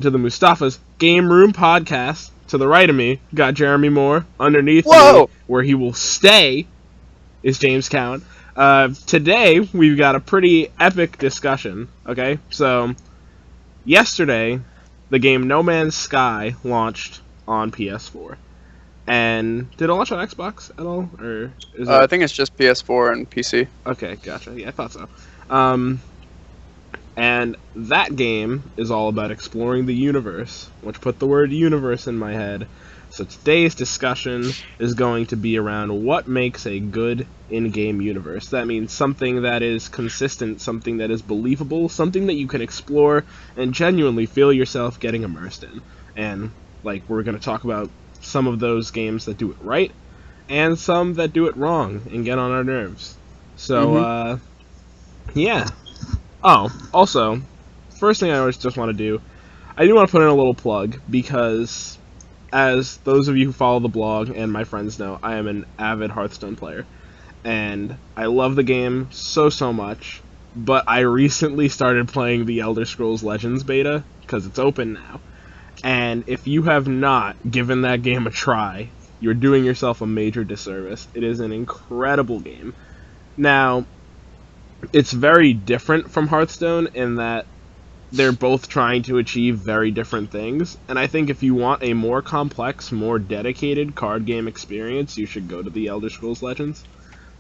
to the Mustapha's Game Room podcast. To the right of me, got Jeremy Moore. Underneath Whoa! me, where he will stay, is James Cowan. Today, we've got a pretty epic discussion, okay? So, yesterday, the game No Man's Sky launched on PS4. And did it launch on Xbox at all? Or is it... I think it's just PS4 and PC. Okay, gotcha. Yeah, I thought so. And that game is all about exploring the universe, which put the word universe in my head. So today's discussion is going to be around what makes a good in-game universe. That means something that is consistent, something that is believable, something that you can explore and genuinely feel yourself getting immersed in. And, we're going to talk about some of those games that do it right, and some that do it wrong and get on our nerves. So, yeah. Oh, also, first thing I always just want to do, I do want to put in a little plug, because as those of you who follow the blog and my friends know, I am an avid Hearthstone player, and I love the game so much, but I recently started playing the Elder Scrolls Legends beta, because it's open now, and if you have not given that game a try, you're doing yourself a major disservice. It is an incredible game. Now, it's very different from Hearthstone in that they're both trying to achieve very different things, and I think if you want a more complex, more dedicated card game experience, you should go to the Elder Scrolls Legends.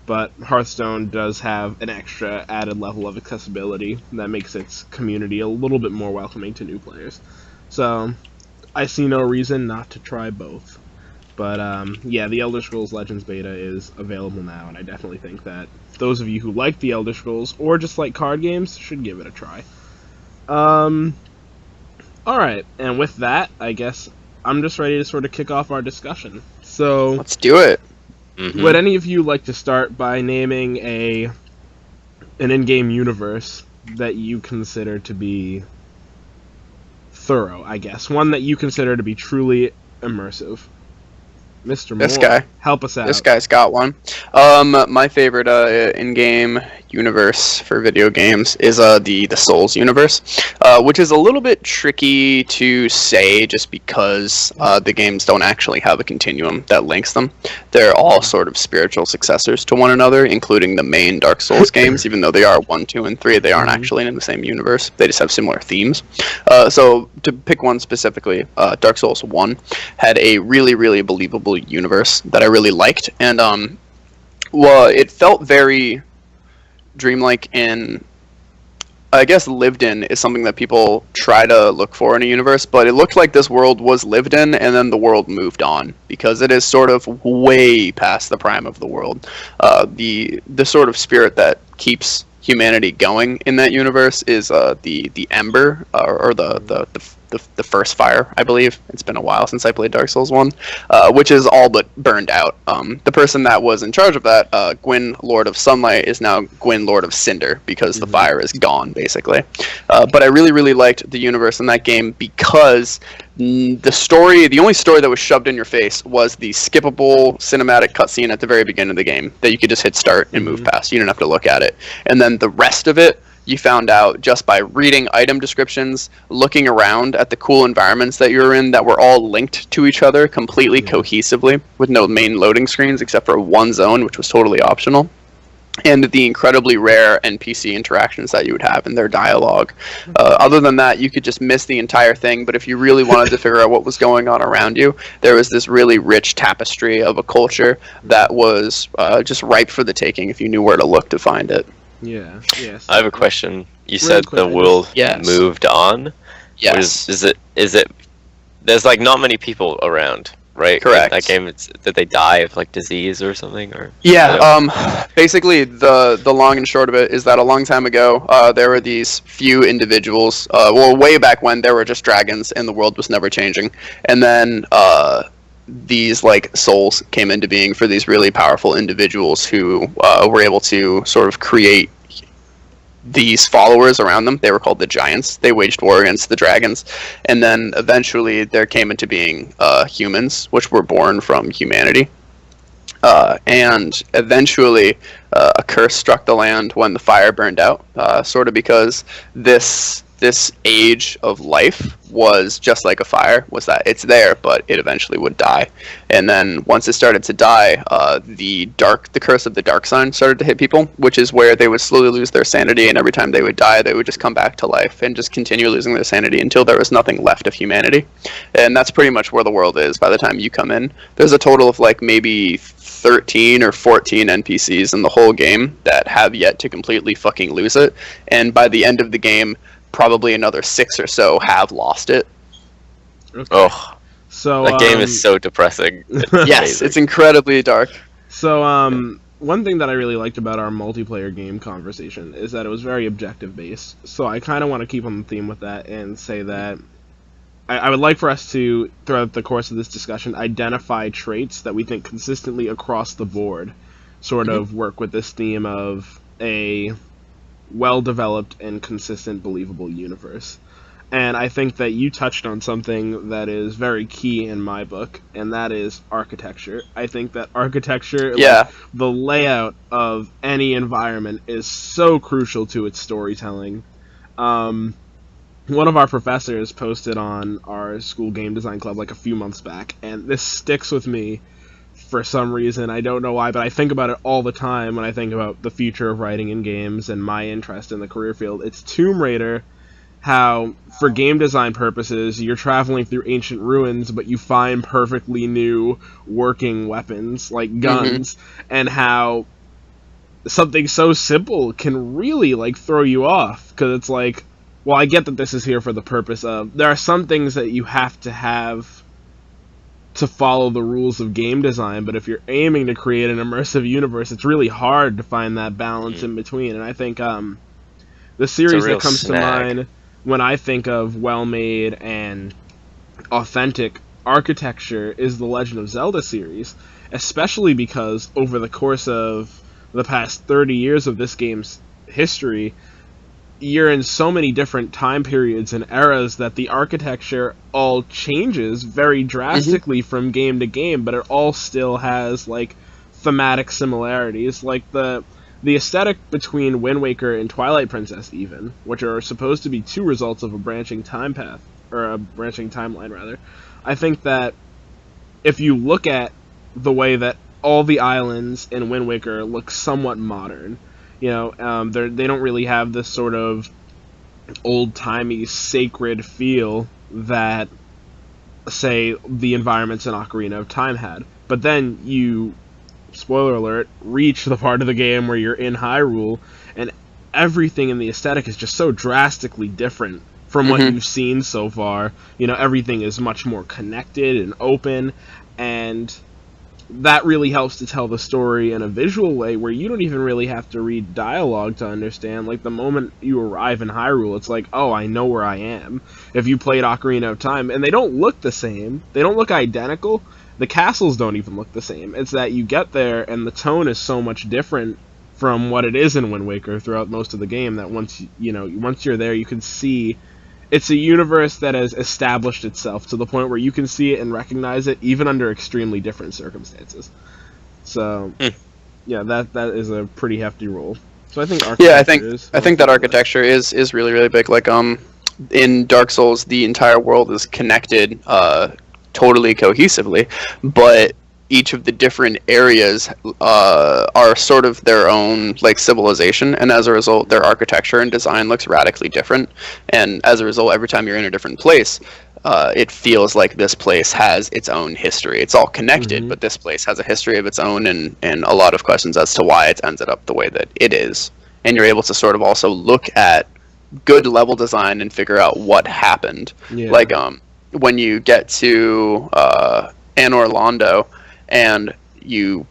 But Hearthstone does have an extra added level of accessibility that makes its community a little bit more welcoming to new players. So, I see no reason not to try both. But, yeah, the Elder Scrolls Legends beta is available now, and I definitely think that those of you who like the Elder Scrolls, or just like card games, should give it a try. Alright, and with that, I guess I'm just ready to sort of kick off our discussion. So, let's do it. Would any of you like to start by naming an in-game universe that you consider to be thorough, I guess? One that you consider to be truly immersive. Mr. Moore, This guy. help us out. This guy's got one. My favorite in-game universe for video games is the Souls universe, which is a little bit tricky to say just because the games don't actually have a continuum that links them. They're all sort of spiritual successors to one another, including the main Dark Souls games. Even though they are 1, 2, and 3, they aren't actually in the same universe. They just have similar themes. So to pick one specifically, Dark Souls 1 had a really believable universe that I really liked, and well, it felt very dreamlike, and I guess lived in is something that people try to look for in a universe, but it looked like this world was lived in and then the world moved on, because it is sort of way past the prime of the world. The sort of spirit that keeps humanity going in that universe is the Ember, or the first fire, I believe. It's been a while since I played Dark Souls 1, which is all but burned out. The person that was in charge of that, Gwyn, Lord of Sunlight, is now Gwyn, Lord of Cinder, because the fire is gone, basically. But I really liked the universe in that game because the only story that was shoved in your face was the skippable cinematic cutscene at the very beginning of the game that you could just hit start and move past. You didn't have to look at it. And then the rest of it, you found out just by reading item descriptions, looking around at the cool environments that you were in that were all linked to each other completely cohesively, with no main loading screens except for one zone, which was totally optional, and the incredibly rare NPC interactions that you would have in their dialogue. Other than that, you could just miss the entire thing, but if you really wanted to figure out what was going on around you, there was this really rich tapestry of a culture that was just ripe for the taking if you knew where to look to find it. Yeah, yes. I have a question. You said the world moved on? Yes. Is it there's not many people around, right? Correct. In that game, did they die of disease or something, or? Yeah, basically the long and short of it is that a long time ago, there were these few individuals, well, way back when there were just dragons and the world was never changing, and then these souls came into being for these really powerful individuals who were able to sort of create these followers around them. They were called the Giants. They waged war against the dragons, and then eventually there came into being humans, which were born from humanity. And eventually a curse struck the land when the fire burned out, sort of because this this age of life was just like a fire, was that it's there, but it eventually would die. And then once it started to die, the curse of the dark sign started to hit people, which is where they would slowly lose their sanity, and every time they would die, they would just come back to life and just continue losing their sanity until there was nothing left of humanity. And that's pretty much where the world is by the time you come in. There's a total of like maybe 13 or 14 NPCs in the whole game that have yet to completely fucking lose it, and by the end of the game, probably another 6 or so have lost it. Okay. Oh, So that game is so depressing. Yes, it's incredibly dark. So one thing that I really liked about our multiplayer game conversation is that it was very objective based. So I kind of want to keep on the theme with that and say that I would like for us to, throughout the course of this discussion, identify traits that we think consistently across the board sort of work with this theme of a well-developed and consistent, believable universe. And I think that you touched on something that is very key in my book, and that is architecture. I think that architecture, like, the layout of any environment, is so crucial to its storytelling. One of our professors posted on our school game design club like a few months back, and this sticks with me for some reason. I don't know why, but I think about it all the time when I think about the future of writing in games and my interest in the career field. It's Tomb Raider, how for game design purposes you're traveling through ancient ruins, but you find perfectly new working weapons like guns, and how something so simple can really like throw you off, because it's like, well, I get that this is here for the purpose of... There are some things that you have to follow the rules of game design, but if you're aiming to create an immersive universe, it's really hard to find that balance in between. And I think the series that comes to mind when I think of well-made and authentic architecture is the Legend of Zelda series, especially because over the course of the past 30 years of this game's history, you're in so many different time periods and eras that the architecture all changes very drastically from game to game, but it all still has like thematic similarities. Like the aesthetic between Wind Waker and Twilight Princess, even, which are supposed to be two results of a branching time path, or a branching timeline rather. I think that if you look at the way that all the islands in Wind Waker look somewhat modern, you know, they don't really have this sort of old-timey sacred feel that, say, the environments in Ocarina of Time had. But then you, spoiler alert, reach the part of the game where you're in Hyrule, and everything in the aesthetic is just so drastically different from what you've seen so far. You know, everything is much more connected and open, and that really helps to tell the story in a visual way where you don't even really have to read dialogue to understand. Like, the moment you arrive in Hyrule, it's like, oh, I know where I am. If you played Ocarina of Time, and they don't look the same, they don't look identical, the castles don't even look the same. It's that you get there, and the tone is so much different from what it is in Wind Waker throughout most of the game, that once you're there, you can see it's a universe that has established itself to the point where you can see it and recognize it even under extremely different circumstances. So, yeah, that is a pretty hefty role. So I think architecture I think that architecture is really, really big. Like, in Dark Souls, the entire world is connected totally cohesively, but each of the different areas are sort of their own like civilization, and as a result their architecture and design looks radically different, and as a result every time you're in a different place it feels like this place has its own history. It's all connected, but this place has a history of its own, and a lot of questions as to why it's ended up the way that it is, and you're able to sort of also look at good level design and figure out what happened. Like when you get to Anor Londo and you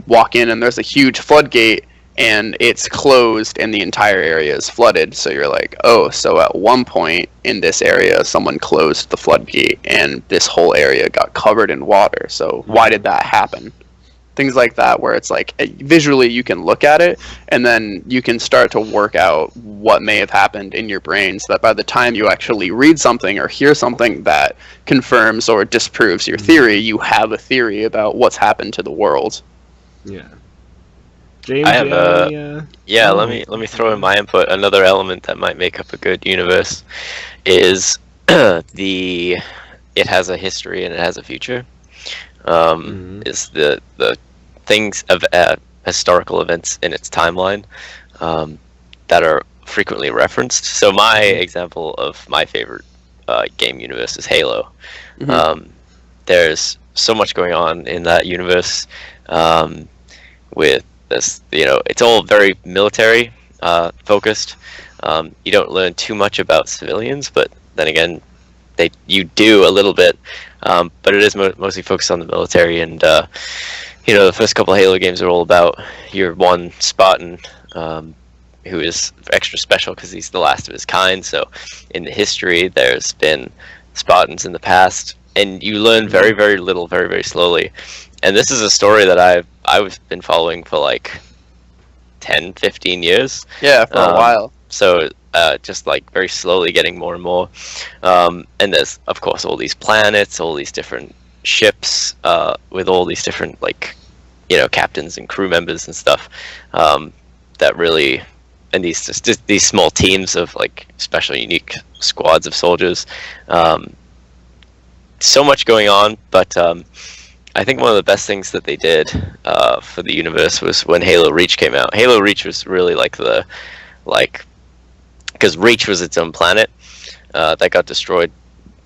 walk in and there's a huge floodgate and it's closed and the entire area is flooded, so you're like, oh, so at one point in this area someone closed the floodgate and this whole area got covered in water, so why did that happen? Things like that, where it's like visually you can look at it and then you can start to work out what may have happened in your brain, so that by the time you actually read something or hear something that confirms or disproves your theory, you have a theory about what's happened to the world. Yeah. James, I do you have have a any? yeah. Oh, Let me throw in my input. Another element that might make up a good universe is the it has a history and it has a future. mhm. Is the things of historical events in its timeline um, that are frequently referenced. So my example of my favorite game universe is Halo. Mhm. There's so much going on in that universe with this, it's all very military focused. You don't learn too much about civilians, but then again, you do a little bit, but it is mostly focused on the military. And the first couple of Halo games are all about your one Spartan, who is extra special because he's the last of his kind. So in the history, there's been Spartans in the past, and you learn very, very little, very, very slowly. And this is a story that I've been following for like 10, 15 years. Yeah, for a while. So just like very slowly getting more and more. And there's of course all these planets, all these different ships with all these different captains and crew members and stuff that really, and these small teams of like special unique squads of soldiers. So much going on, but I think one of the best things that they did for the universe was when Halo Reach came out. Halo Reach was really because Reach was its own planet that got destroyed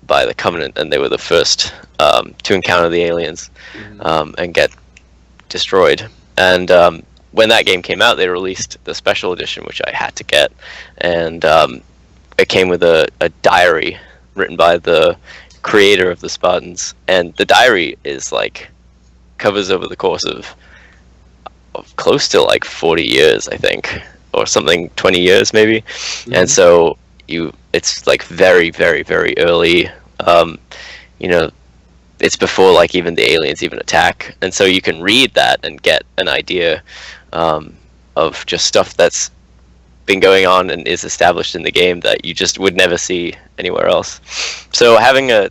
by the Covenant, and they were the first to encounter the aliens and get destroyed. And when that game came out, they released the special edition, which I had to get, and it came with a diary written by the creator of the Spartans, and the diary is covers over the course of close to 40 years, I think, or something, 20 years maybe. And so it's very, very, very early. It's before even the aliens even attack, and so you can read that and get an idea of just stuff that's been going on and is established in the game that you just would never see anywhere else. So having a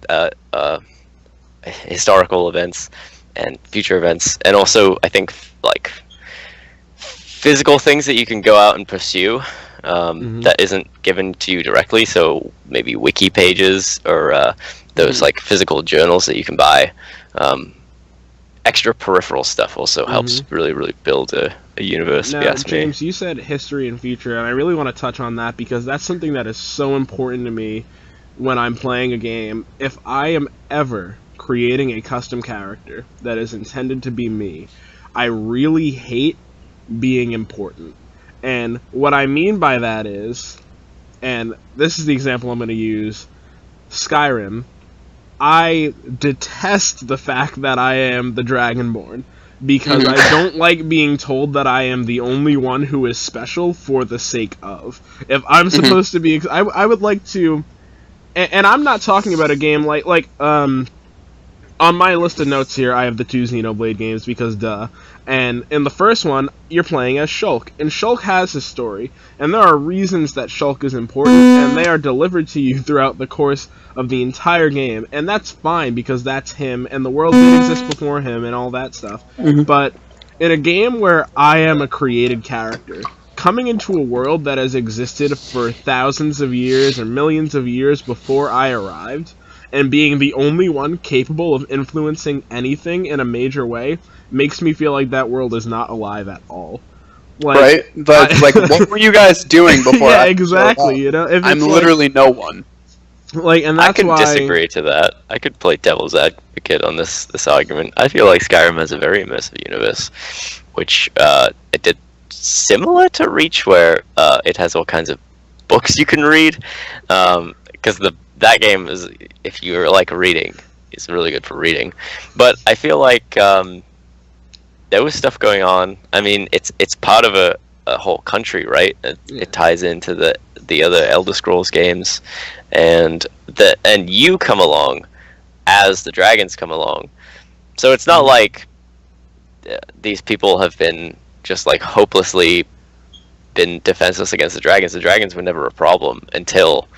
historical events and future events, and also I think physical things that you can go out and pursue that isn't given to you directly. So maybe wiki pages or those physical journals that you can buy. Extra peripheral stuff also helps really, really build a universe. Now, if you ask James, me. you said history and future, and I really want to touch on that because that's something that is so important to me when I'm playing a game. If I am ever creating a custom character that is intended to be me, I really hate being important. And what I mean by that is, and this is the example I'm going to use, Skyrim. I detest the fact that I am the Dragonborn, because I don't like being told that I am the only one who is special for the sake of. If I'm supposed to be, I would like to, and I'm not talking about a game like on my list of notes here, I have the 2 Xenoblade games because duh. And in the first one, you're playing as Shulk, and Shulk has his story, and there are reasons that Shulk is important, and they are delivered to you throughout the course of the entire game, and that's fine because that's him, and the world did exist before him, and all that stuff. But in a game where I am a created character, coming into a world that has existed for thousands of years or millions of years before I arrived, and being the only one capable of influencing anything in a major way, makes me feel like that world is not alive at all. Right? But what were you guys doing before? Yeah, exactly. I'm literally no one. And that's I can why disagree to that. I could play devil's advocate on this argument. I feel like Skyrim has a very immersive universe, which it did similar to Reach, where it has all kinds of books you can read. Because that game is, if you're reading, it's really good for reading. But I feel like there was stuff going on. I mean, it's part of a whole country, right? It ties into the other Elder Scrolls games, and you come along as the dragons come along. So it's not like these people have been just hopelessly been defenseless against the dragons. The dragons were never a problem until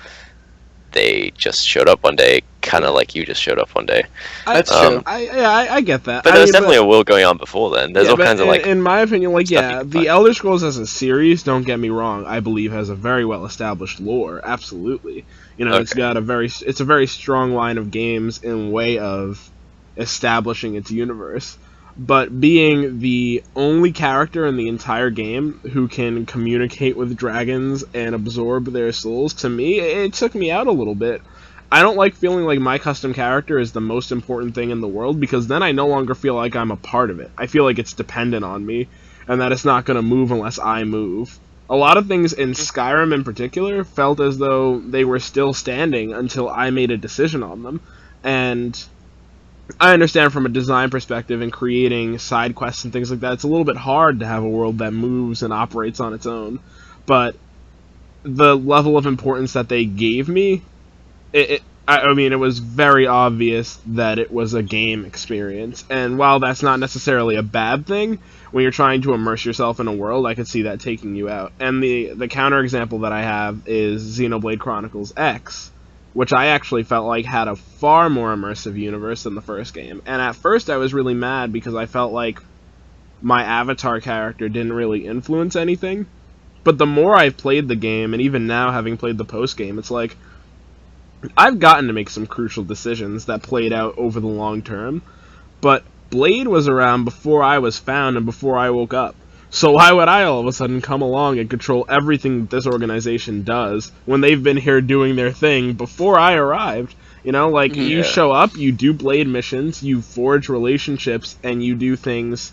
they just showed up one day, kind of like you just showed up one day. That's true. I get that. But there was definitely a world going on before then. There's all kinds of like. In my opinion, like stuff you yeah, can the find. Elder Scrolls as a series, don't get me wrong, I believe has a very well established lore. Absolutely, you know, it's got it's a very strong line of games in way of establishing its universe. But being the only character in the entire game who can communicate with dragons and absorb their souls, to me, it took me out a little bit. I don't like feeling like my custom character is the most important thing in the world, because then I no longer feel like I'm a part of it. I feel like it's dependent on me, and that it's not going to move unless I move. A lot of things in Skyrim in particular felt as though they were still standing until I made a decision on them, and I understand from a design perspective and creating side quests and things like that, it's a little bit hard to have a world that moves and operates on its own. But the level of importance that they gave me, I mean, it was very obvious that it was a game experience. And while that's not necessarily a bad thing, when you're trying to immerse yourself in a world, I could see that taking you out. And the counterexample that I have is Xenoblade Chronicles X, which I actually felt like had a far more immersive universe than the first game. And at first I was really mad because I felt like my avatar character didn't really influence anything. But the more I've played the game, and even now having played the post-game, it's like, I've gotten to make some crucial decisions that played out over the long term, but Blade was around before I was found and before I woke up. So why would I all of a sudden come along and control everything that this organization does when they've been here doing their thing before I arrived? You know, like, you show up, you do Blade missions, you forge relationships, and you do things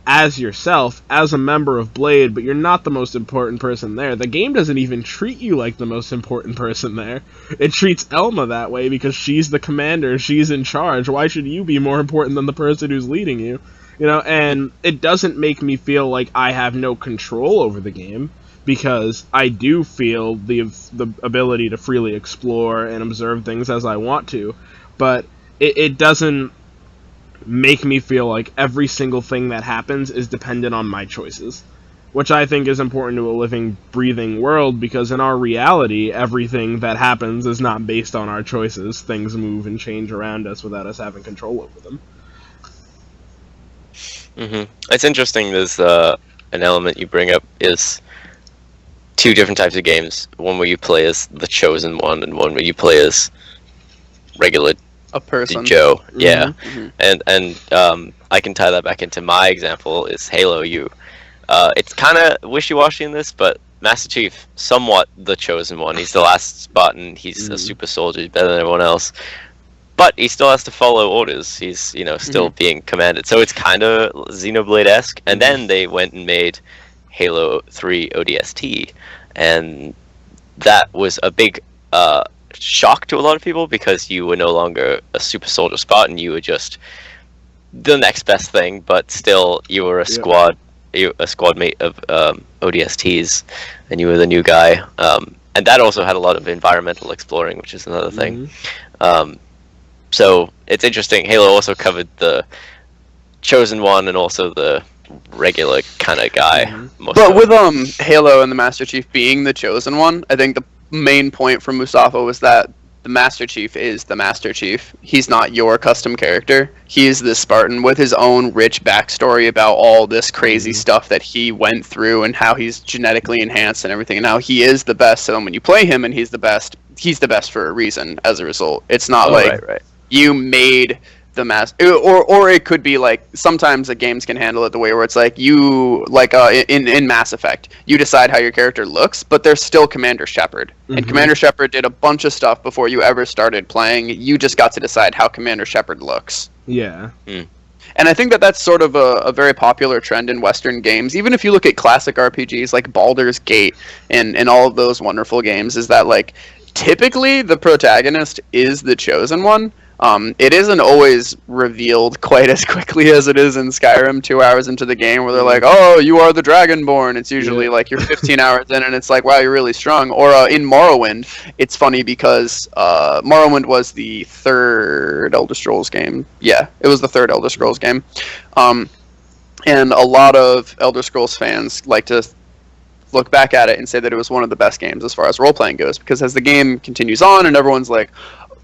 as yourself, as a member of Blade, but you're not the most important person there. The game doesn't even treat you like the most important person there. It treats Elma that way because she's the commander, she's in charge. Why should you be more important than the person who's leading you? You know, and it doesn't make me feel like I have no control over the game, because I do feel the ability to freely explore and observe things as I want to, but it doesn't make me feel like every single thing that happens is dependent on my choices, which I think is important to a living, breathing world, because in our reality, everything that happens is not based on our choices. Things move and change around us without us having control over them. It's interesting. There's an element you bring up is two different types of games. One where you play as the chosen one, and one where you play as regular a person. Joe. Yeah. And I can tie that back into my example is Halo U. It's kind of wishy-washy in this, but Master Chief, somewhat the chosen one. He's the last Spartan. He's a super soldier. He's better than everyone else. But he still has to follow orders. He's, you know, still being commanded. So it's kind of Xenoblade-esque. And then they went and made Halo 3 ODST. And that was a big shock to a lot of people, because you were no longer a super soldier Spartan. You were just the next best thing, but still you were a squad mate of ODSTs, and you were the new guy. And that also had a lot of environmental exploring, which is another thing. So it's interesting. Halo also covered the chosen one and also the regular kind of guy. But with Halo and the Master Chief being the chosen one, I think the main point from Mustapha was that the Master Chief is the Master Chief. He's not your custom character. He is this Spartan with his own rich backstory about all this crazy stuff that he went through and how he's genetically enhanced and everything, and how he is the best. So when you play him and he's the best for a reason as a result. It's not you made the master, or it could be like sometimes the games can handle it the way where it's like you in Mass Effect, you decide how your character looks, but there's still Commander Shepard, and Commander Shepard did a bunch of stuff before you ever started playing. You just got to decide how Commander Shepard looks. Yeah. And I think that that's sort of a very popular trend in Western games. Even if you look at classic RPGs like Baldur's Gate and all of those wonderful games, is that like typically the protagonist is the chosen one. It isn't always revealed quite as quickly as it is in Skyrim 2 hours into the game, where they're like, oh, you are the Dragonborn. It's usually like you're 15 hours in and it's like, wow, you're really strong. Or in Morrowind, it's funny because Morrowind was the third Elder Scrolls game. Yeah, it was the third Elder Scrolls game. And a lot of Elder Scrolls fans like to look back at it and say that it was one of the best games as far as role playing goes, because as the game continues on and everyone's like,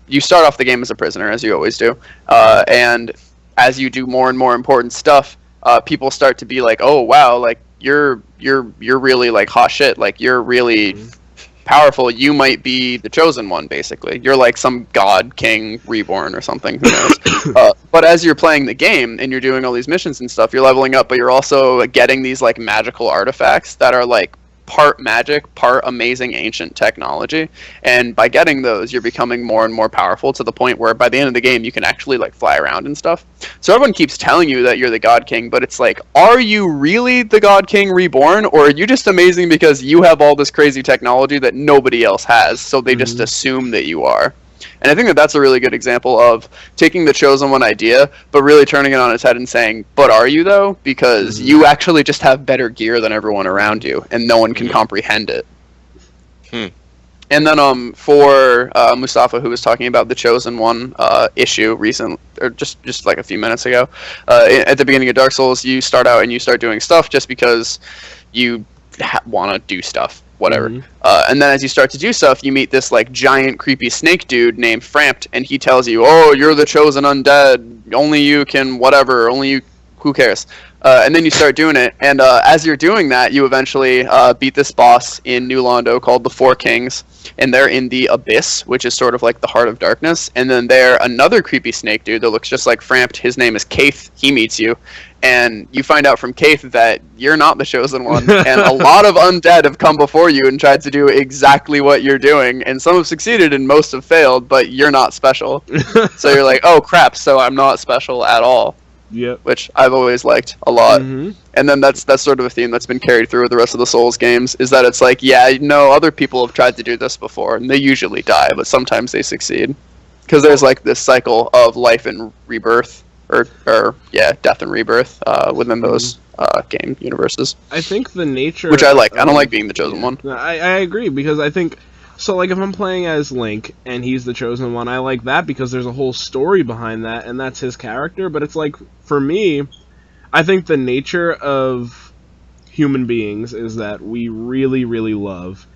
you start off the game as a prisoner, as you always do, and as you do more and more important stuff, people start to be like, oh wow, like you're really like hot shit, like you're really powerful, you might be the chosen one, basically. You're like some god king reborn or something, who knows. But as you're playing the game and you're doing all these missions and stuff, you're leveling up, but you're also getting these like magical artifacts that are like part magic, part amazing ancient technology, and by getting those you're becoming more and more powerful to the point where by the end of the game you can actually like fly around and stuff. So everyone keeps telling you that you're the God King, but it's like, are you really the God King reborn, or are you just amazing because you have all this crazy technology that nobody else has, so they just assume that you are? And I think that that's a really good example of taking the chosen one idea, but really turning it on its head and saying, but are you though? Because you actually just have better gear than everyone around you, and no one can comprehend it. And then for Mustapha, who was talking about the chosen one issue recent, or just like a few minutes ago, at the beginning of Dark Souls, you start out and you start doing stuff just because you want to do stuff. Whatever. And then as you start to do stuff, you meet this like giant creepy snake dude named Frampt, and he tells you, oh, you're the chosen undead, only you can whatever, only you, who cares? And then you start doing it, and as you're doing that, you eventually beat this boss in New Londo called the Four Kings, and they're in the Abyss, which is sort of like the Heart of Darkness, and then there, another creepy snake dude that looks just like Frampt, his name is Kaith, he meets you, and you find out from Kaith that you're not the chosen one, and a lot of undead have come before you and tried to do exactly what you're doing, and some have succeeded and most have failed, but you're not special. So you're like, oh crap, so I'm not special at all. Yep. Which I've always liked a lot. And then that's sort of a theme that's been carried through with the rest of the Souls games, is that it's like, yeah, no, other people have tried to do this before, and they usually die, but sometimes they succeed. Because there's like this cycle of life and rebirth, or death and rebirth within those game universes. I think the nature... Which I like. I don't like being the chosen one. I agree, because I think... So, like, if I'm playing as Link, and he's the chosen one, I like that because there's a whole story behind that, and that's his character, but it's like, for me, I think the nature of human beings is that we really, really love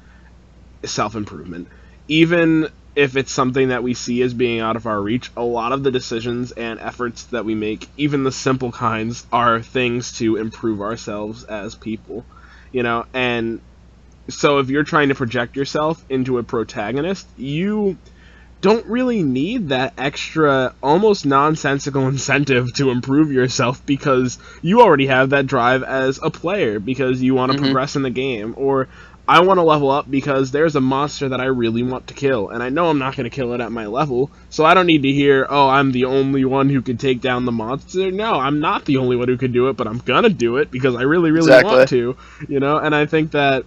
self-improvement. Even if it's something that we see as being out of our reach, a lot of the decisions and efforts that we make, even the simple kinds, are things to improve ourselves as people, you know, and... So if you're trying to project yourself into a protagonist, you don't really need that extra, almost nonsensical incentive to improve yourself, because you already have that drive as a player, because you want to progress in the game, or I want to level up because there's a monster that I really want to kill, and I know I'm not going to kill it at my level, so I don't need to hear, oh, I'm the only one who could take down the monster. No, I'm not the only one who could do it, but I'm going to do it because I really, really want to, you know, and I think that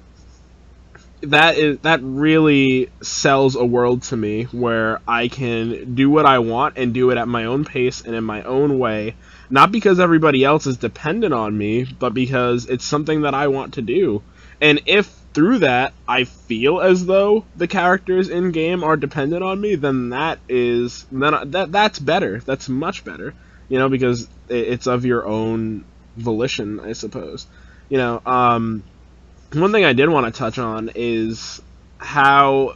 that really sells a world to me where I can do what I want and do it at my own pace and in my own way, not because everybody else is dependent on me, but because it's something that I want to do. And if through that I feel as though the characters in game are dependent on me, then that's better. That's much better, you know, because it's of your own volition, I suppose. You know, one thing I did want to touch on is how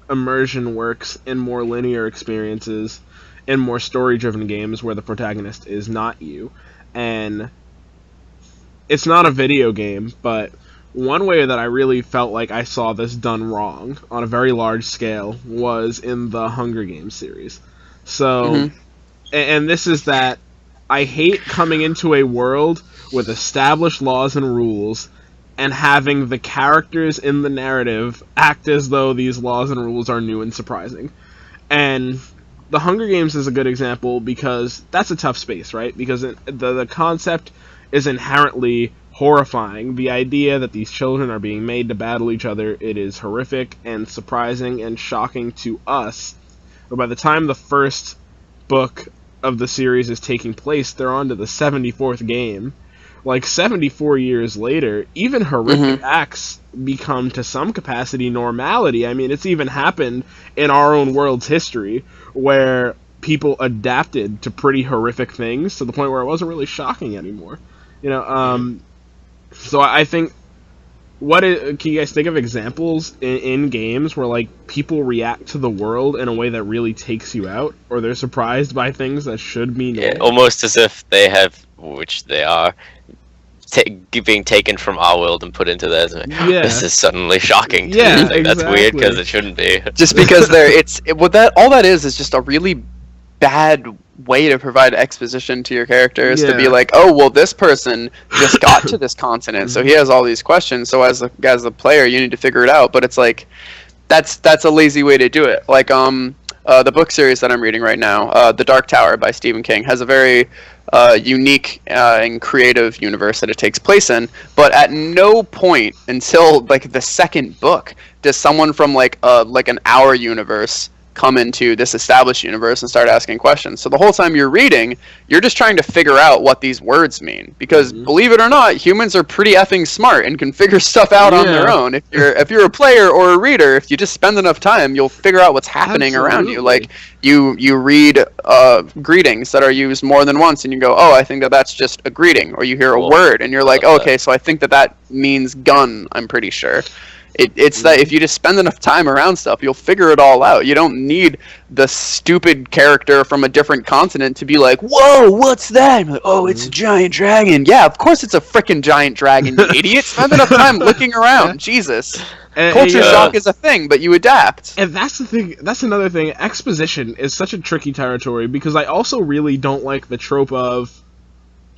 immersion works in more linear experiences, in more story-driven games where the protagonist is not you. And it's not a video game, but one way that I really felt like I saw this done wrong on a very large scale was in the Hunger Games series. So, and this is that I hate coming into a world with established laws and rules and having the characters in the narrative act as though these laws and rules are new and surprising. And the Hunger Games is a good example because that's a tough space, right? Because the concept is inherently horrifying. The idea that these children are being made to battle each other, it is horrific and surprising and shocking to us. But by the time the first book of the series is taking place, they're on to the 74th game. Like, 74 years later, even horrific acts become, to some capacity, normality. I mean, it's even happened in our own world's history, where people adapted to pretty horrific things to the point where it wasn't really shocking anymore. You know, so I think can you guys think of examples in games where like people react to the world in a way that really takes you out, or they're surprised by things that should be normal? Yeah, almost as if they have, which they are, being taken from our world and put into theirs. Yeah. This is suddenly shocking. Yeah, Like, that's weird exactly. because it shouldn't be. Just because all that is just a really bad way to provide exposition to your characters, to be Yeah. like, oh well, this person just got to this continent, so he has all these questions, so as the player you need to figure it out. But it's like that's a lazy way to do it. Like the book series that I'm reading right now, The Dark Tower by Stephen King, has a very unique and creative universe that it takes place in, but at no point until like the second book does someone from like an our universe come into this established universe and start asking questions. So the whole time you're reading, you're just trying to figure out what these words mean, because believe it or not, humans are pretty effing smart and can figure stuff out on their own. If you're a player or a reader, if you just spend enough time, you'll figure out what's happening around you. Like you read greetings that are used more than once, and you go, oh, I think that's just a greeting. Or you hear a word and you're like, oh, okay, so I think that means gun, I'm pretty sure. It's that if you just spend enough time around stuff, you'll figure it all out. You don't need the stupid character from a different continent to be like, whoa, what's that? Like, oh, it's a giant dragon. Yeah, of course it's a freaking giant dragon, you idiot. Spend enough time looking around. Jesus. Culture shock is a thing, but you adapt. And that's the thing. That's another thing. Exposition is such a tricky territory, because I also really don't like the trope of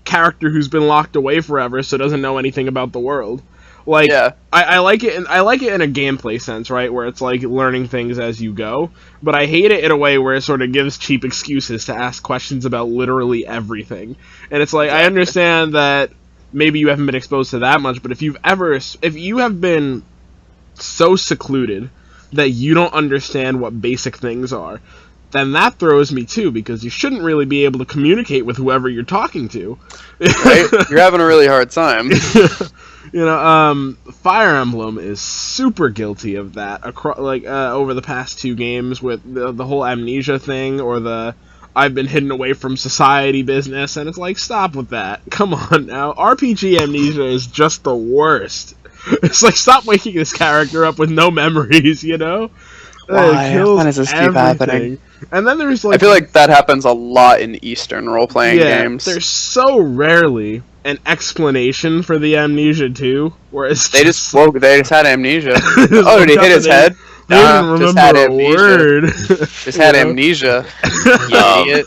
character who's been locked away forever, so doesn't know anything about the world. Like, I like it. I like it in a gameplay sense, right, where it's like learning things as you go. But I hate it in a way where it sort of gives cheap excuses to ask questions about literally everything. And it's like, I understand that maybe you haven't been exposed to that much, but if you have been so secluded that you don't understand what basic things are, then that throws me too, because you shouldn't really be able to communicate with whoever you're talking to. Right? You're having a really hard time. You know, Fire Emblem is super guilty of that. Over the past 2 games with the whole amnesia thing, or the I've been hidden away from society business, and it's like, stop with that. Come on now. RPG amnesia is just the worst. It's like, stop waking this character up with no memories, you know? Why does this keep happening? And then there's like, I feel like that happens a lot in Eastern role-playing games. There's so rarely an explanation for the amnesia too, whereas they just had amnesia. Oh, did he hit his head? They didn't remember a word. Just had amnesia. Idiot.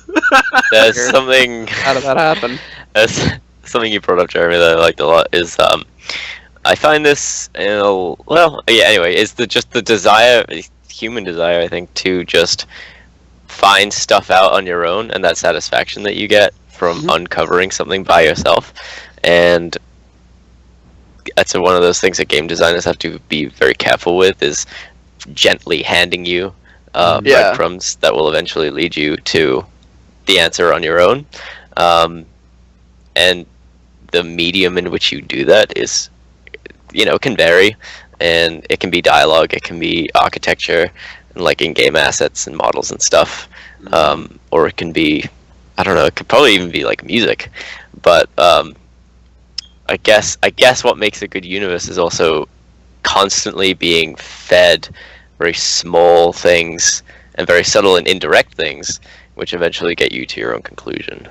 There's something. How did that happen? There's something you brought up, Jeremy, that I liked a lot. Is I find this, anyway, is just the desire, human desire, I think, to just find stuff out on your own, and that satisfaction that you get from uncovering something by yourself. And that's one of those things that game designers have to be very careful with, is gently handing you breadcrumbs that will eventually lead you to the answer on your own. And the medium in which you do that is, can vary, and it can be dialogue, it can be architecture, and like in-game assets and models and stuff, or it can be, I don't know, it could probably even be like music. But I guess what makes a good universe is also constantly being fed very small things and very subtle and indirect things, which eventually get you to your own conclusion.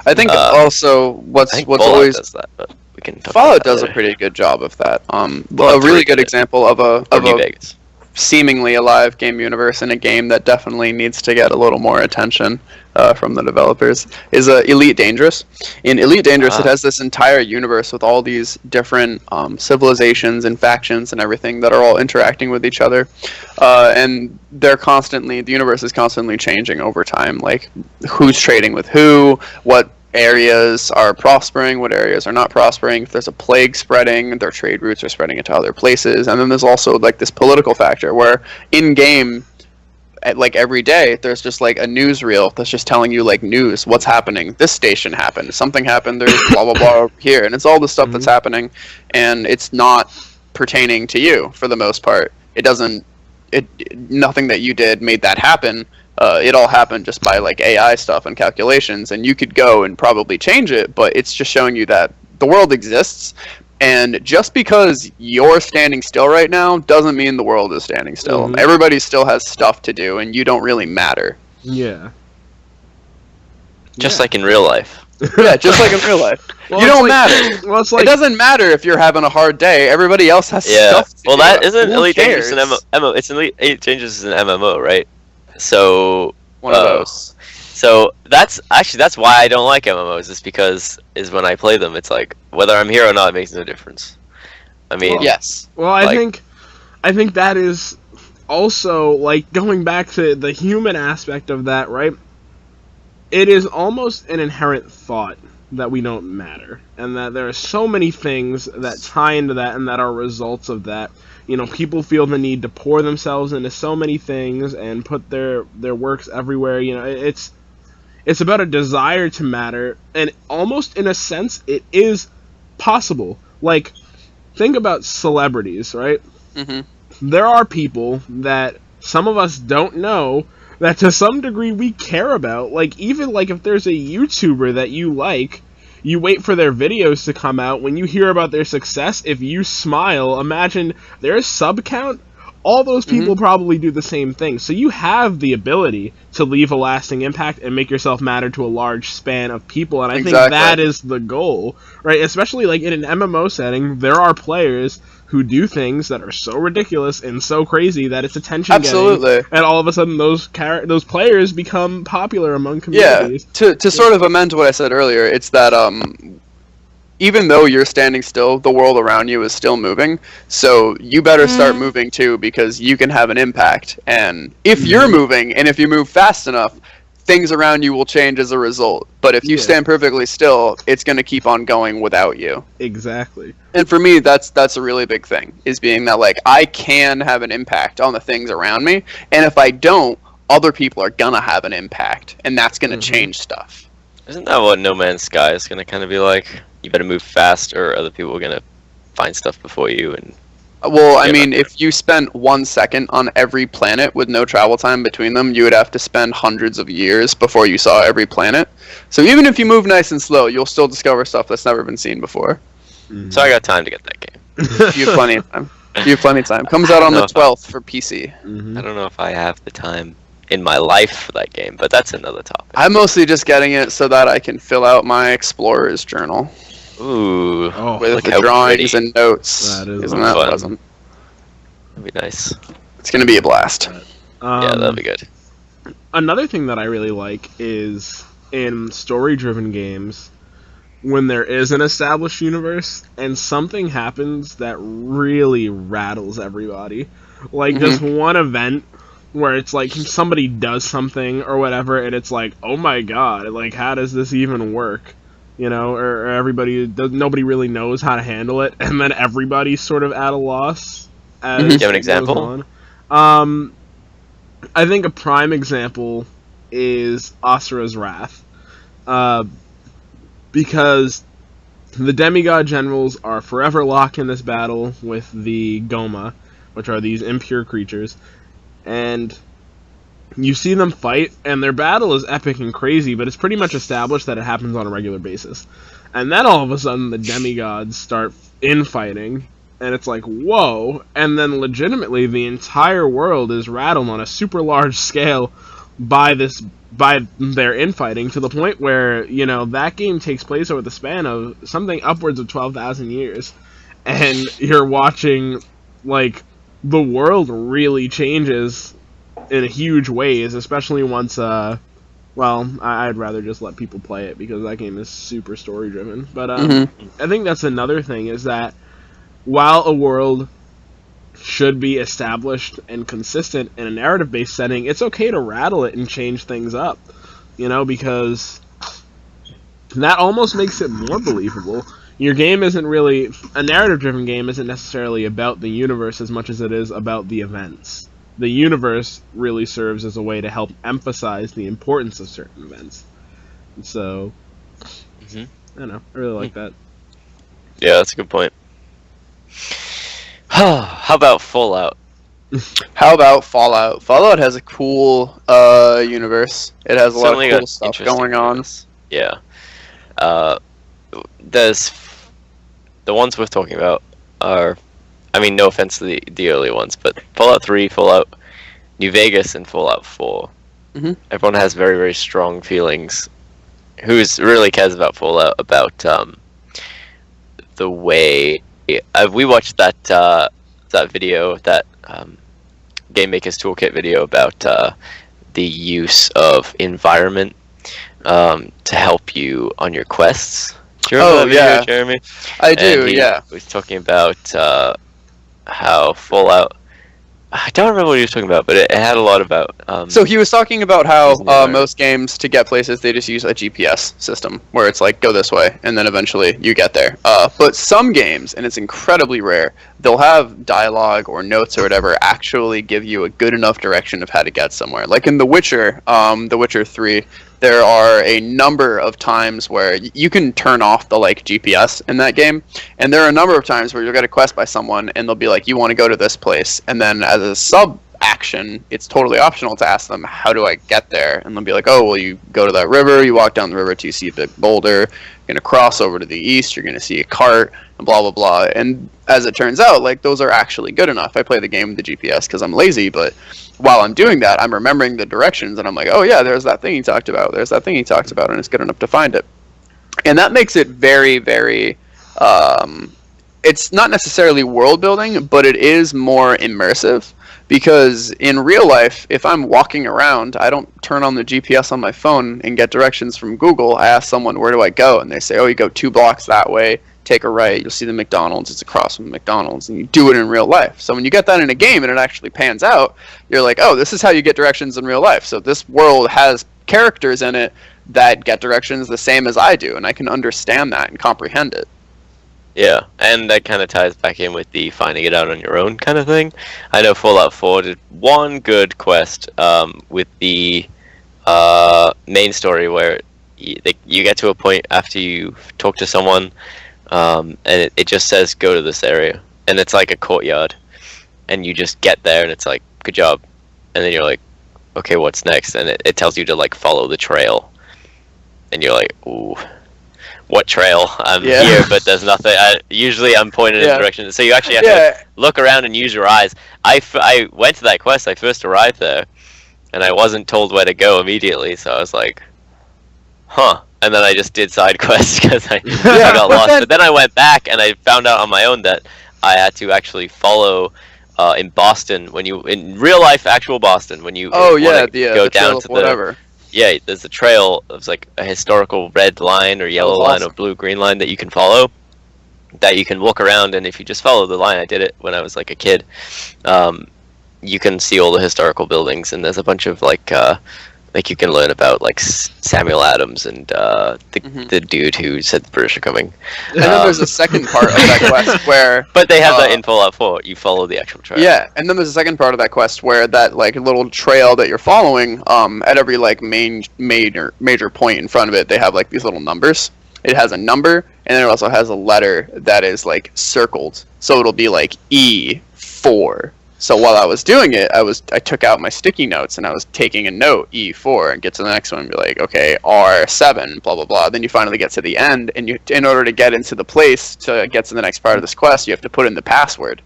I think also what's always does that, but we can talk Fallout about that does later. a pretty good job of that. A really good example of a Vegas. seemingly alive game universe in a game that definitely needs to get a little more attention from the developers is Elite Dangerous. In Elite Dangerous, it has this entire universe with all these different civilizations and factions and everything that are all interacting with each other, and the universe is constantly changing over time, like who's trading with who, what areas are prospering, what areas are not prospering. If there's a plague spreading, their trade routes are spreading into other places. And then there's also like this political factor where in game, like every day, there's just like a newsreel that's just telling you like news, what's happening. This station happened, something happened, there's blah blah blah over here, and it's all the stuff that's happening, and it's not pertaining to you for the most part. Nothing that you did made that happen. It all happened just by like AI stuff and calculations, and you could go and probably change it, but it's just showing you that the world exists, And just because you're standing still right now doesn't mean the world is standing still. Mhm. Everybody still has stuff to do, and you don't really matter. Yeah. Just like in real life. Yeah, just like in real life. Well, You it's don't like- matter. Well, it's It like doesn't matter if you're having a hard day. Everybody else has Yeah. stuff to Well, do. that isn't Who Elite Dangerous cares? in MMO. It's Elite Dangerous in MMO, right? So One of those. So that's why I don't like MMOs. Is because when I play them, it's like whether I'm here or not, it makes no difference. I mean, Well, Yes. Well, I Like- think that is also like going back to the human aspect of that, right? It is almost an inherent thought that we don't matter, and that there are so many things that tie into that and that are results of that. You know, people feel the need to pour themselves into so many things and put their works everywhere. You know, it's about a desire to matter, and almost in a sense, it is possible. Like, think about celebrities, right? hmm There are people that some of us don't know that to some degree we care about. Like, even like if there's a YouTuber that you like, you wait for their videos to come out. When you hear about their success, if you smile, imagine their sub count. All those people probably do the same thing. So you have the ability to leave a lasting impact and make yourself matter to a large span of people. And I think Exactly. that is the goal, right? Especially like in an MMO setting, there are players who do things that are so ridiculous and so crazy that it's attention Absolutely. getting, and all of a sudden those players become popular among Yeah. communities. To sort of amend what I said earlier, it's that even though you're standing still, the world around you is still moving. So you better start moving too, because you can have an impact. And if you're moving, and if you move fast enough, things around you will change as a result. But if you Yeah. stand perfectly still, it's going to keep on going without you. Exactly. And for me, that's a really big thing, is being that, like, I can have an impact on the things around me, and if I don't, other people are gonna have an impact, and that's gonna change stuff. isn't that what No Man's Sky is gonna kind of be like? You better move fast, or other people are gonna find stuff before you. And Well, I Yeah, mean, but- if you spent 1 second on every planet with no travel time between them, you would have to spend hundreds of years before you saw every planet. So even if you move nice and slow, you'll still discover stuff that's never been seen before. so I got time to get that game. You have plenty of time. You have plenty of time. Comes out on the 12th for PC. I don't know if I have the time in my life for that game, but that's another topic. I'm mostly just getting it so that I can fill out my explorer's journal Ooh, Oh, with look the how drawings pretty. and notes. That is Isn't that fun. pleasant? That'd be nice. It's gonna be a blast. Yeah, that'd be good. Another thing that I really like is in story-driven games, when there is an established universe and something happens that really rattles everybody. Like this one event where it's like somebody does something or whatever, and it's like, oh my god, like how does this even work? You know, or nobody really knows how to handle it, and then everybody's sort of at a loss. As Do you have an it goes example? on. I think a prime example is Asura's Wrath, because the demigod generals are forever locked in this battle with the Goma, which are these impure creatures, and you see them fight, and their battle is epic and crazy, but it's pretty much established that it happens on a regular basis. And then all of a sudden the demigods start infighting, and it's like, whoa, and then legitimately the entire world is rattled on a super large scale by their infighting, to the point where, you know, that game takes place over the span of something upwards of 12,000 years, and you're watching, like, the world really changes in huge ways, especially once, I'd rather just let people play it, because that game is super story-driven, but, I think that's another thing, is that while a world should be established and consistent in a narrative-based setting, it's okay to rattle it and change things up, you know, because that almost makes it more believable. Your game isn't really... A narrative-driven game isn't necessarily about the universe as much as it is about the events. The universe really serves as a way to help emphasize the importance of certain events. And so, I don't know, I really like that. Yeah, that's a good point. How about Fallout? How about Fallout? Fallout has a cool universe. It has a lot Certainly of cool got stuff interesting going on. universe. Yeah. There's the ones we're talking about are, I mean, no offense to the early ones, but Fallout 3, Fallout New Vegas, and Fallout 4. Mhm. Everyone has very, very strong feelings. Who's really cares about Fallout, about the way we watched that video, that Game Maker's Toolkit video about the use of environment to help you on your quests. Do you remember that video, Jeremy? I do, yeah. He was talking about how Fallout... I don't remember what he was talking about, but it had a lot about... so he was talking about how most games, to get places, they just use a GPS system, where it's like, go this way, and then eventually you get there. But some games, and it's incredibly rare, they'll have dialogue or notes or whatever actually give you a good enough direction of how to get somewhere. Like in The Witcher 3, there are a number of times where you can turn off the GPS in that game, and there are a number of times where you'll get a quest by someone and they'll be like, you want to go to this place, and then as a sub action, it's totally optional to ask them, how do I get there? And they'll be like, oh, well, you go to that river, you walk down the river till you see a big boulder, you're going to cross over to the east, you're going to see a cart, and blah, blah, blah. And as it turns out, those are actually good enough. I play the game with the GPS because I'm lazy, but while I'm doing that, I'm remembering the directions, and I'm like, oh yeah, there's that thing he talked about, and it's good enough to find it. And that makes it very, very, it's not necessarily world building, but it is more immersive, because in real life, if I'm walking around, I don't turn on the GPS on my phone and get directions from Google. I ask someone, where do I go? And they say, oh, you go 2 blocks that way, take a right, you'll see the McDonald's, it's across from the McDonald's, and you do it in real life. So when you get that in a game and it actually pans out, you're like, oh, this is how you get directions in real life. So this world has characters in it that get directions the same as I do, and I can understand that and comprehend it. Yeah, and that kind of ties back in with the finding it out on your own kind of thing. I know Fallout 4 did one good quest with the main story where you get to a point after you talk to someone, and it just says, go to this area. And it's like a courtyard. And you just get there, and it's like, good job. And then you're like, okay, what's next? And it tells you to, follow the trail. And you're like, ooh, what trail? I'm here, but there's nothing. Usually I'm pointed in a direction. So you actually have to look around and use your eyes. I went to that quest. I first arrived there, and I wasn't told where to go immediately. So I was like, huh. And then I just did side quests because I got lost. But then I went back, and I found out on my own that I had to actually follow in Boston, in real life, actual Boston, when you go down to whatever. Yeah, there's a trail. It's like a historical red line or yellow line or blue green line that you can follow, that you can walk around, and if you just follow the line, I did it when I was a kid, you can see all the historical buildings, and there's a bunch of you can learn about Samuel Adams and the dude who said the British are coming. And then there's a second part of that quest where... But they have that in Fallout 4. You follow the actual trail. Yeah, and then there's a second part of that quest where that little trail that you're following, at every major point in front of it, they have these little numbers. It has a number, and then it also has a letter that is circled. So it'll be E4. So while I was doing it, I took out my sticky notes and I was taking a note, E4, and get to the next one and be like, okay, R7, blah, blah, blah. Then you finally get to the end, and in order to get into the place to get to the next part of this quest, you have to put in the password.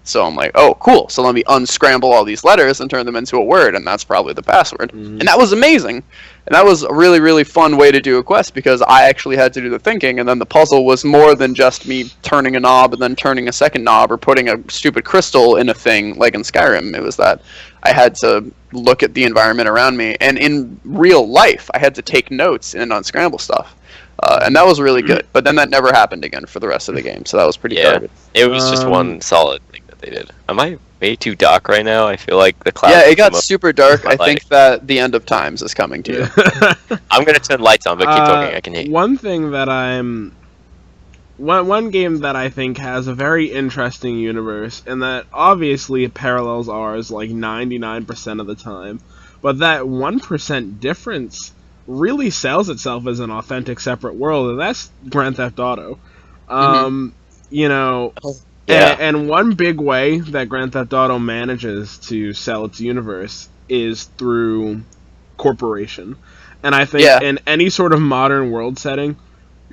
So I'm like, oh, cool. So let me unscramble all these letters and turn them into a word, and that's probably the password. And that was amazing. And that was a really, really fun way to do a quest, because I actually had to do the thinking, and then the puzzle was more than just me turning a knob and then turning a second knob or putting a stupid crystal in a thing like in Skyrim. It was that I had to look at the environment around me, and in real life, I had to take notes and unscramble stuff. And that was really good. But then that never happened again for the rest of the game, so that was pretty garbage. It was just one solid thing that they did. Am I way too dark right now? I feel like the clouds... Yeah, it got super dark. I think that the end of times is coming to you. I'm going to turn lights on, but keep talking. I can hear you. One thing that One game that I think has a very interesting universe, and that obviously parallels ours 99% of the time, but that 1% difference really sells itself as an authentic separate world, and that's Grand Theft Auto. You know, and one big way that Grand Theft Auto manages to sell its universe is through corporation. And I think in any sort of modern world setting,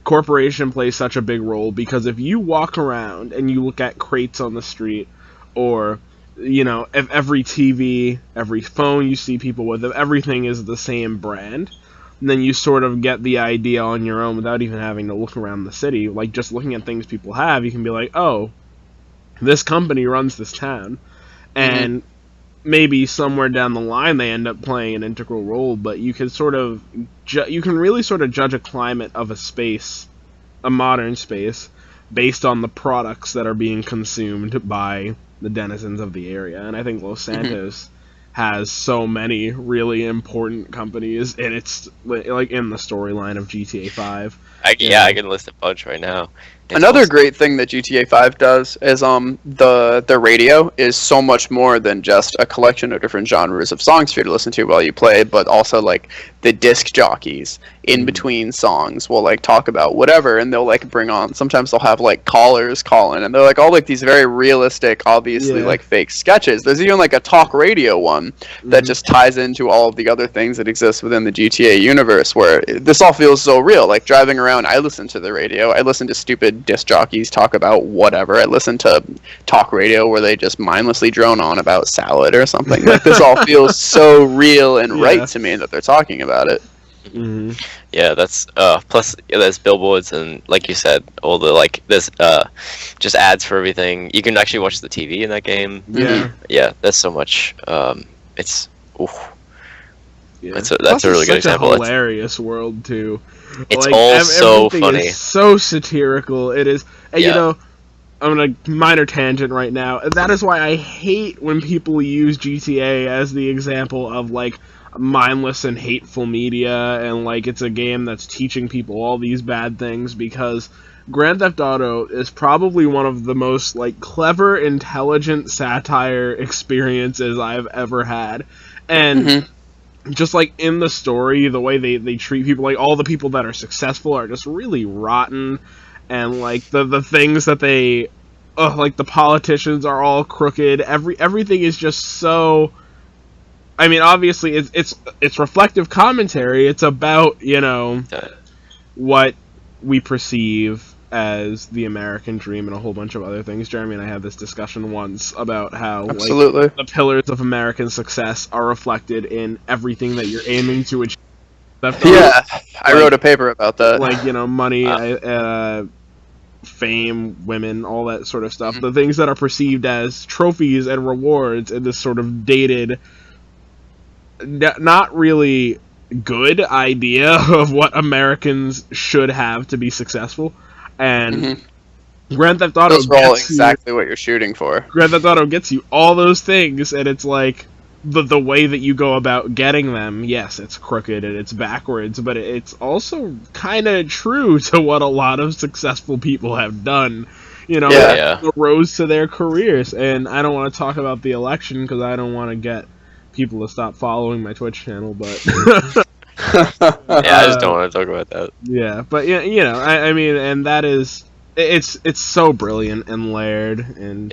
corporation plays such a big role, because if you walk around and you look at crates on the street, or if every TV, every phone you see people with, if everything is the same brand, then you sort of get the idea on your own without even having to look around the city. Like, just looking at things people have, you can be like, oh, this company runs this town, and maybe somewhere down the line they end up playing an integral role, but you can sort of you can really sort of judge a climate of a space, a modern space, based on the products that are being consumed by the denizens of the area. And I think Los Santos has so many really important companies, and it's like in the storyline of GTA 5. I can list a bunch right now. Another great thing that GTA 5 does is the radio is so much more than just a collection of different genres of songs for you to listen to while you play, but also like the disc jockeys in between songs will like talk about whatever, and they'll like bring on, sometimes they'll have like callers call in, and they're like all like these very realistic, obviously like fake sketches. There's even like a talk radio one that just ties into all of the other things that exist within the GTA universe, where this all feels so real. Like driving around, I listen to the radio, I listen to stupid disc jockeys talk about whatever, I listen to talk radio where they just mindlessly drone on about salad or something. Like this all feels so real and right to me that they're talking about it. Yeah, that's plus there's billboards, and like you said, all the like there's just ads for everything. You can actually watch the TV in that game. Yeah, there's so much. It's that's a really good example. It's a hilarious world too. It's like, all so funny. Is so satirical. It is, and I'm on a minor tangent right now. And that is why I hate when people use GTA as the example of like mindless and hateful media, and like it's a game that's teaching people all these bad things, because Grand Theft Auto is probably one of the most like clever, intelligent satire experiences I've ever had. And just like in the story, the way they treat people, like all the people that are successful are just really rotten, and like the things that they like the politicians are all crooked. Everything is just so, I mean, obviously it's reflective commentary. It's about, what we perceive as the American dream and a whole bunch of other things. Jeremy and I had this discussion once about how like, the pillars of American success are reflected in everything that you're aiming to achieve. I wrote a paper about that. Like, money, fame, women, all that sort of stuff. The things that are perceived as trophies and rewards in this sort of dated, not really good idea of what Americans should have to be successful. And Grand Theft Auto those are all exactly what you're shooting for. Grand Theft Auto gets you all those things, and it's like the way that you go about getting them, yes, it's crooked and it's backwards, but it's also kind of true to what a lot of successful people have done, the roads to their careers. And I don't want to talk about the election because I don't want to get people to stop following my Twitch channel, but I just don't want to talk about that. Yeah, but I mean, and that is, it's so brilliant and layered, and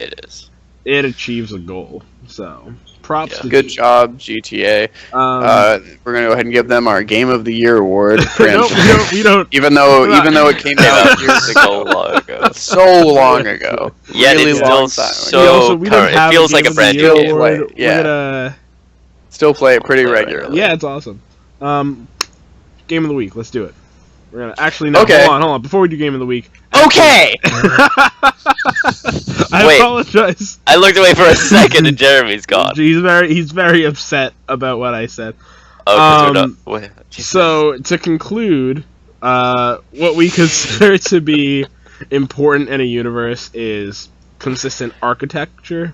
it achieves a goal. So props to good job, GTA. We're gonna go ahead and give them our Game of the Year award. No, we don't. Even though it came out years ago, so long ago. Yeah, really it's long still time. current. It feels like a brand new game. Award. Yeah, still play it pretty regularly. Yeah, it's awesome. Game of the week. Let's do it. We're gonna actually no. Okay. Hold on. Before we do game of the week. Okay. I apologize. I looked away for a second and Jeremy's gone. He's very upset about what I said. So to conclude, what we consider to be important in a universe is consistent architecture,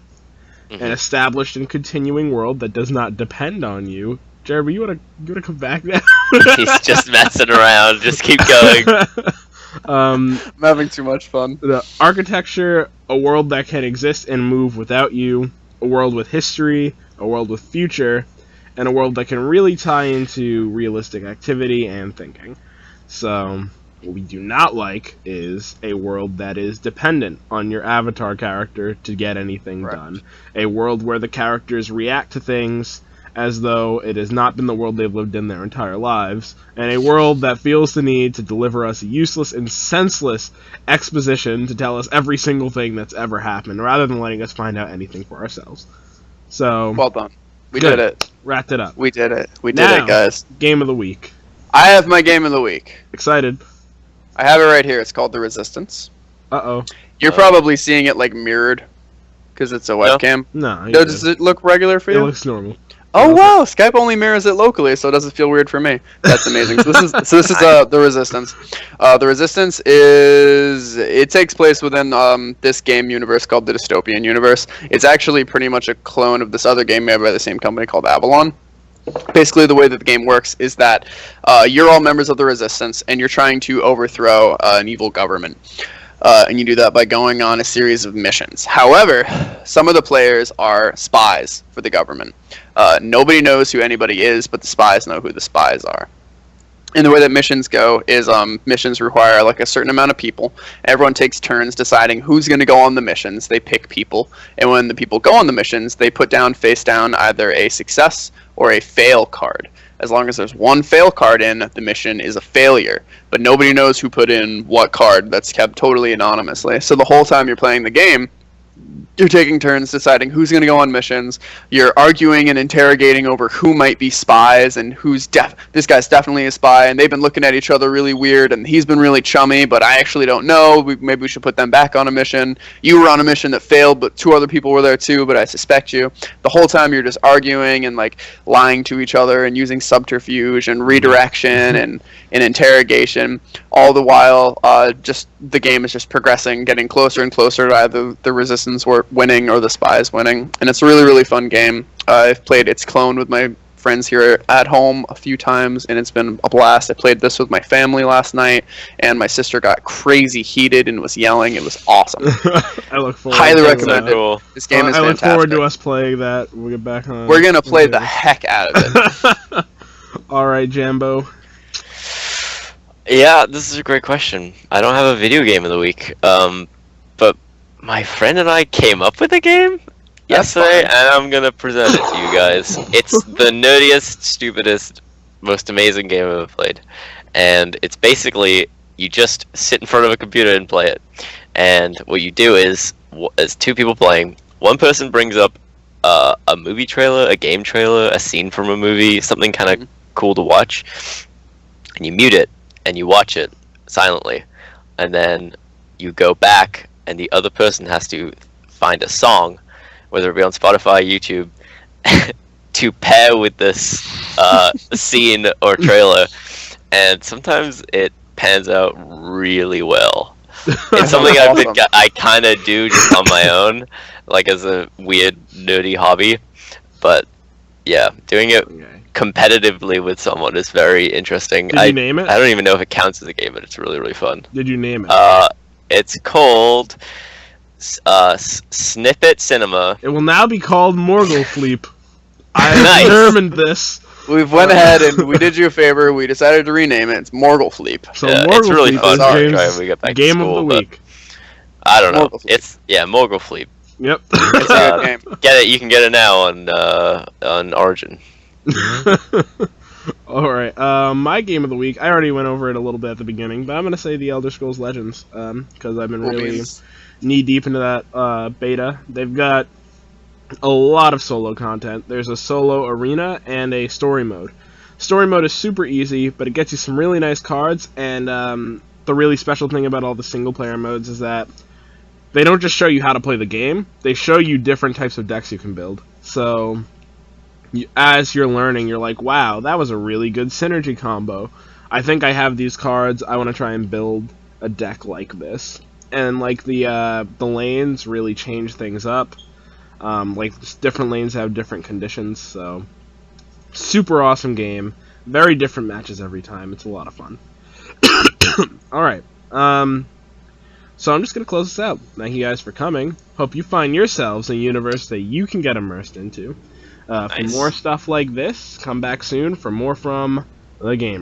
an established and continuing world that does not depend on you. Jeremy, you wanna come back now? He's just messing around. Just keep going. I'm having too much fun. The architecture, a world that can exist and move without you, a world with history, a world with future, and a world that can really tie into realistic activity and thinking. So, what we do not like is a world that is dependent on your avatar character to get anything done. A world where the characters react to things as though it has not been the world they've lived in their entire lives, and a world that feels the need to deliver us useless and senseless exposition to tell us every single thing that's ever happened, rather than letting us find out anything for ourselves. So, Well done. We good. did it. Wrapped it up. We did it. We did Now, it, guys. Game of the week. I have my game of the week. Excited. I have it right here. It's called The Resistance. Uh-oh. You're probably seeing it like mirrored because it's a webcam. No, No, does it look regular for it you? looks normal. Oh wow! Skype only mirrors it locally, so it doesn't feel weird for me. That's amazing. So this is The Resistance. The Resistance it takes place within this game universe called the Dystopian Universe. It's actually pretty much a clone of this other game made by the same company called Avalon. Basically, the way that the game works is that you're all members of the Resistance, and you're trying to overthrow an evil government. And you do that by going on a series of missions. However, some of the players are spies for the government. Nobody knows who anybody is, but the spies know who the spies are. And the way that missions go is missions require like a certain amount of people. Everyone takes turns deciding who's going to go on the missions. They pick people, and when the people go on the missions, they put down face down either a success or a fail card. As long as there's one fail card in, the mission is a failure. But nobody knows who put in what card. That's kept totally anonymously. So the whole time you're playing the game, you're taking turns deciding who's going to go on missions. You're arguing and interrogating over who might be spies and this guy's definitely a spy, and they've been looking at each other really weird, and he's been really chummy, but I actually don't know. Maybe we should put them back on a mission. You were on a mission that failed, but 2 other people were there too, but I suspect you. The whole time you're just arguing and like lying to each other and using subterfuge and redirection and interrogation. All the while, just the game is just progressing, getting closer and closer to either the Resistance winning or the spies winning, and it's a really, really fun game. I've played its clone with my friends here at home a few times, and it's been a blast. I played this with my family last night, and my sister got crazy heated and was yelling. It was awesome. I look forward. Highly to recommend it. Cool. This game is I look fantastic. forward to us playing that. We'll get back on. We're gonna play the heck out of it. All right, Jambo. Yeah, this is a great question. I don't have a video game of the week, but my friend and I came up with a game yesterday, and I'm gonna present it to you guys. It's the nerdiest, stupidest, most amazing game I've ever played, and it's basically you just sit in front of a computer and play it. And what you do is, as 2 people playing, one person brings up a movie trailer, a game trailer, a scene from a movie, something kind of cool to watch, and you mute it and you watch it silently, and then you go back and the other person has to find a song, whether it be on Spotify, YouTube, to pair with this scene or trailer, and sometimes it pans out really well. It's something I kind of do just on my own, like as a weird nerdy hobby, but yeah, doing it competitively with someone is very interesting. Did you name it? I don't even know if it counts as a game, but it's really, really fun. Did you name it? It's called Snippet Cinema. It will now be called Morgulfleep. I Nice. determined this. We've went ahead and we did you a favor. We decided to rename it. It's Morgulfleep. So Yeah, Morgulfleep it's really fun. is Sorry, James' try when we get back to game school, of the but week. I don't know. Morgulfleep. Morgulfleep. Yep. It's a good game. Get it? You can get it now on Origin. Alright, my game of the week, I already went over it a little bit at the beginning, but I'm going to say The Elder Scrolls Legends, because I've been really knee-deep into that beta. They've got a lot of solo content. There's a solo arena and a story mode. Story mode is super easy, but it gets you some really nice cards, and the really special thing about all the single-player modes is that they don't just show you how to play the game, they show you different types of decks you can build. So as you're learning, you're like, wow, that was a really good synergy combo. I think I have these cards, I want to try and build a deck like this. And like the lanes really change things up. Like different lanes have different conditions, so super awesome game. Very different matches every time. It's a lot of fun. Alright. So I'm just going to close this out. Thank you guys for coming. Hope you find yourselves a universe that you can get immersed into. For more stuff like this, come back soon for more from the game.